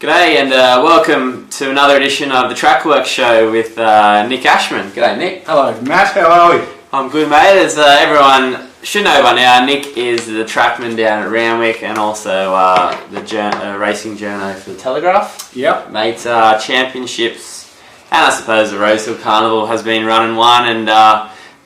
G'day and welcome to another edition of the Trackwork show with Nick Ashman. G'day Nick. Hello Matt, how are we? I'm good mate. As everyone should know by now, Nick is the trackman down at Randwick and also the racing journo for the Telegraph. Yep. Mate, championships and I suppose the Rosehill Carnival has been run and won, and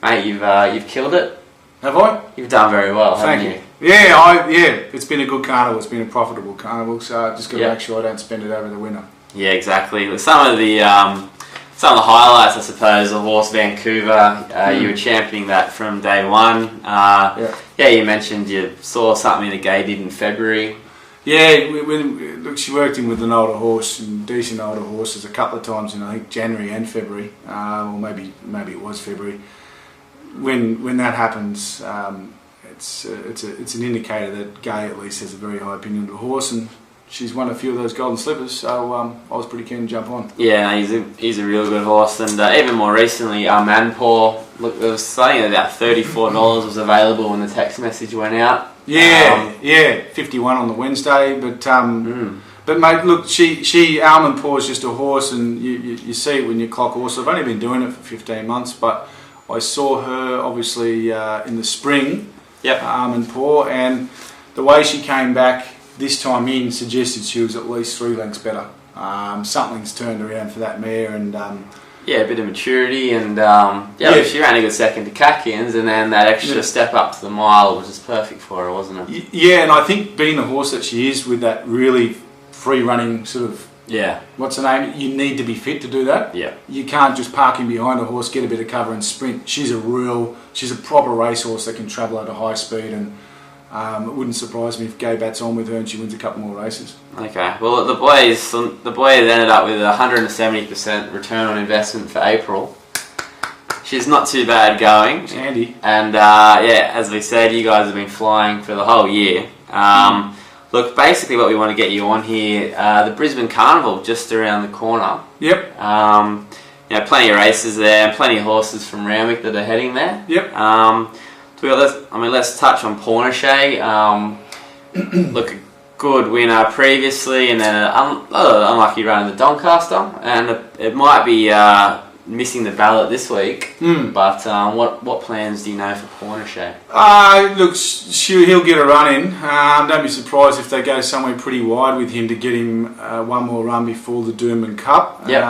mate, you've killed it. Have I? You've done very well, haven't you? Yeah, it's been a good carnival. It's been a profitable carnival, so I just got to make sure I don't spend it over the winter. Yeah, exactly. Some of the highlights, I suppose, the Horse Vancouver. You were championing that from day one. You mentioned you saw something that Gay did in February. Yeah, look, she worked in with an older horse and decent older horses a couple of times in I think January and February, or maybe it was February. When that happens. It's an indicator that Gay at least has a very high opinion of the horse, and she's won a few of those golden slippers, so I was pretty keen to jump on. Yeah, he's a real good horse, and even more recently, Manpaw. Look, there was something about $34 was available when the text message went out. 51 on the Wednesday, but mate, look, Manpaw is just a horse, and you see it when you clock horse. I've only been doing it for 15 months, but I saw her obviously in the spring. Yep. Manpaw, and the way she came back this time in suggested she was at least 3 lengths better. Something's turned around for that mare, and a bit of maturity, and she ran a good second to Catkins, and then that extra step up to the mile was just perfect for her, wasn't it? Yeah, and I think being the horse that she is, with that really free running sort of what's the name? You need to be fit to do that. Yeah. You can't just park in behind a horse, get a bit of cover and sprint. She's a proper racehorse that can travel at a high speed, and it wouldn't surprise me if Gay bats on with her and she wins a couple more races. Okay. Well, the boys ended up with 170% return on investment for April. She's not too bad going. Handy. And as we said, you guys have been flying for the whole year. Look, basically what we want to get you on here, the Brisbane Carnival just around the corner. Yep. Plenty of races there, and plenty of horses from Randwick that are heading there. Yep. Let's touch on Pornichet. Look, a good winner previously, and then an unlucky run in the Doncaster, and it might be missing the ballot this week. But what plans do you know for Pornichet? Look, he'll get a run in. Don't be surprised if they go somewhere pretty wide with him to get him one more run before the Doomben Cup. Yep.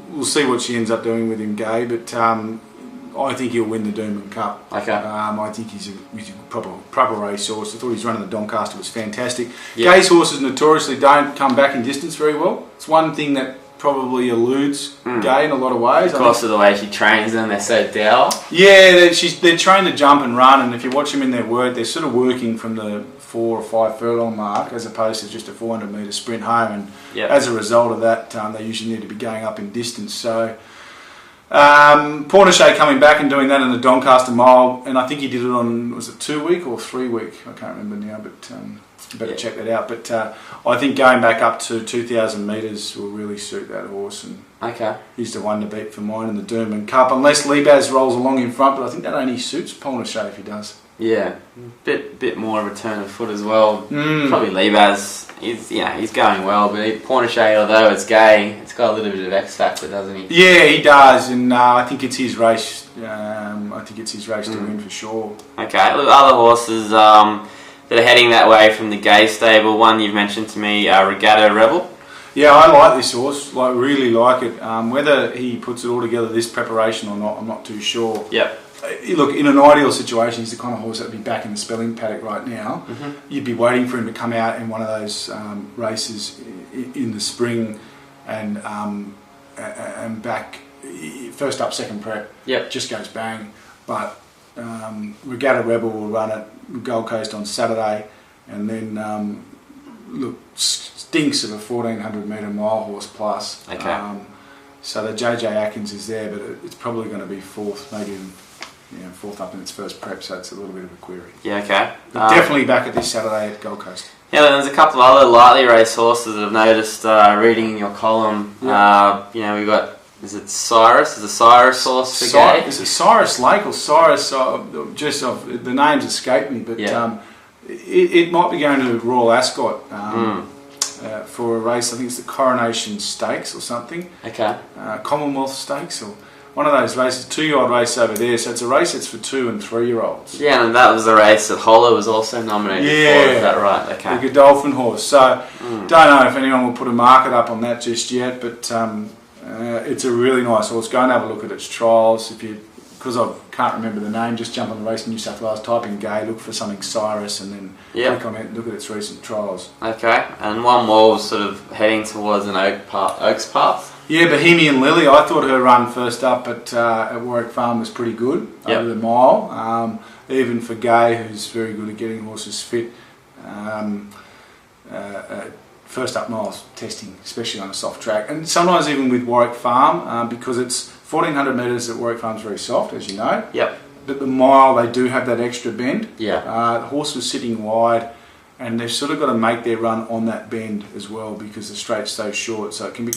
We'll see what she ends up doing with him, Gay, but I think he'll win the Doomben Cup. Okay. I think he's a proper racehorse. I thought his run in the Doncaster was fantastic. Yep. Gay's horses notoriously don't come back in distance very well. It's one thing that probably eludes Gay in a lot of ways. Because of the way she trains them, they're so dour. Yeah, they're trained to jump and run, and if you watch them in their work, they're sort of working from the 4 or 5 furlong mark as opposed to just a 400 metre sprint home, and as a result of that, they usually need to be going up in distance. So Pornichet coming back and doing that in the Doncaster Mile, and I think he did it on, was it 2 week or 3 week? I can't remember now, but better check that out. But I think going back up to 2,000 metres will really suit that horse, and he's the one to beat for mine in the Doomben Cup, unless Libaz rolls along in front, but I think that only suits Pornichet if he does. Yeah, bit more of a turn of foot as well. Probably Libaz, he's going well, but Pornichet, although it's Gay, it's got a little bit of X factor, doesn't he? Yeah, he does, and I think it's his race. I think it's his race to win for sure. Okay, look, other horses that are heading that way from the Gay stable. One you've mentioned to me, Regatta Rebel. Yeah, I like this horse. Really like it. Whether he puts it all together this preparation or not, I'm not too sure. Yep. Look, in an ideal situation, he's the kind of horse that would be back in the spelling paddock right now. You'd be waiting for him to come out in one of those races in the spring and back first up, second prep. Yep. Just goes bang. But Regatta Rebel will run at Gold Coast on Saturday, and then stinks of a 1,400 metre mile horse plus. Okay. So the JJ Atkins is there, but it's probably going to be fourth, maybe fourth up in its first prep, so it's a little bit of a query. Yeah, okay. But definitely back at this Saturday at Gold Coast. Yeah, there's a couple of other lightly raced horses that I've noticed reading in your column. Yeah. We've got, is it Cyrus? Is it Cyrus horse for Gay? Is it Cyrus Lake or Cyrus? The names escape me, but it might be going to Royal Ascot for a race. I think it's the Coronation Stakes or something. Okay. Commonwealth Stakes or one of those races, 2-year-old race over there. So it's a race that's for 2 and 3-year-olds. Yeah, and that was the race that Holler was also nominated for. Is that right? Okay. The Godolphin horse. So don't know if anyone will put a market up on that just yet, but it's a really nice horse. Go and have a look at its trials. Because I can't remember the name, just jump on the Race in New South Wales, type in Gay, look for something Cyrus, and then click on it and look at its recent trials. Okay, and one more was sort of heading towards an Oaks Path. Yeah, Bohemian Lily. I thought her run first up at Warwick Farm was pretty good over the mile. Even for Gay, who's very good at getting horses fit. First up miles testing, especially on a soft track, and sometimes even with Warwick Farm because it's 1400 metres at Warwick Farm is very soft, as you know. Yep. But the mile they do have that extra bend. Yeah. The horse was sitting wide, and they've sort of got to make their run on that bend as well because the straight's so short, so it can be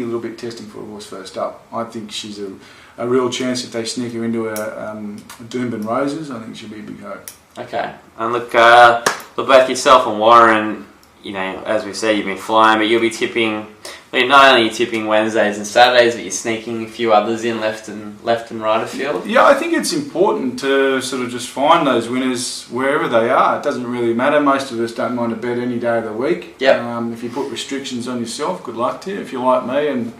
a little bit testing for a horse first up. I think she's a real chance if they sneak her into a Doomben Roses. I think she'll be a big hope. Okay, and look both yourself and Warren. You know, as we said, you've been flying, but you'll be tipping. I mean, not only are you tipping Wednesdays and Saturdays, but you're sneaking a few others in left and right of field. Yeah, I think it's important to sort of just find those winners wherever they are. It doesn't really matter. Most of us don't mind a bet any day of the week. Yep. If you put restrictions on yourself, good luck to you. If you're like me and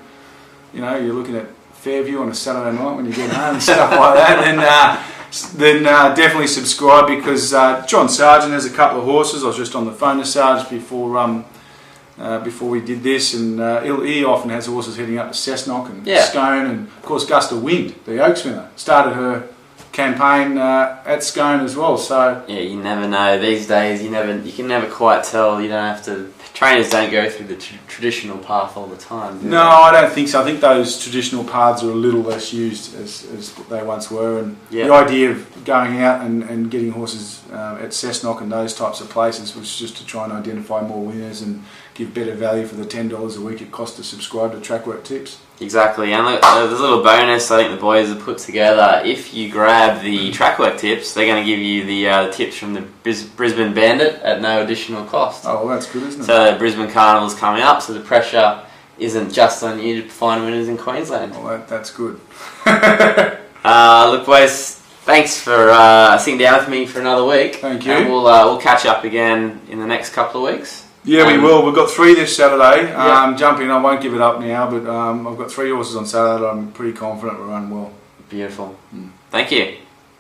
you're looking at Fairview on a Saturday night when you get home and stuff like that, then definitely subscribe because John Sargent has a couple of horses. I was just on the phone to Sargent before we did this, and he often has horses heading up to Cessnock and Scone, and of course Gust of Wind, the Oaks winner, started her campaign at Scone as well. So yeah, you never know these days. You can never quite tell. You don't have to. Trainers don't go through the traditional path all the time. No, I don't think so. I think those traditional paths are a little less used as they once were, and the idea of going out and getting horses at Cessnock and those types of places was just to try and identify more winners and give better value for the $10 a week it costs to subscribe to Trackwork Tips. Exactly, and look, there's a little bonus I think the boys have put together. If you grab the Trackwork Tips, they're going to give you the tips from the Brisbane Bandit at no additional cost. Oh, well, that's good, isn't it? So Brisbane Carnival's coming up, so the pressure isn't just on you to find winners in Queensland. Oh, that's good. Look, boys, thanks for sitting down with me for another week. Thank you. And we'll catch up again in the next couple of weeks. Yeah, we will. We've got 3 this Saturday. Jump in. I won't give it up now, but I've got 3 horses on Saturday that I'm pretty confident will run well. Beautiful. Thank you.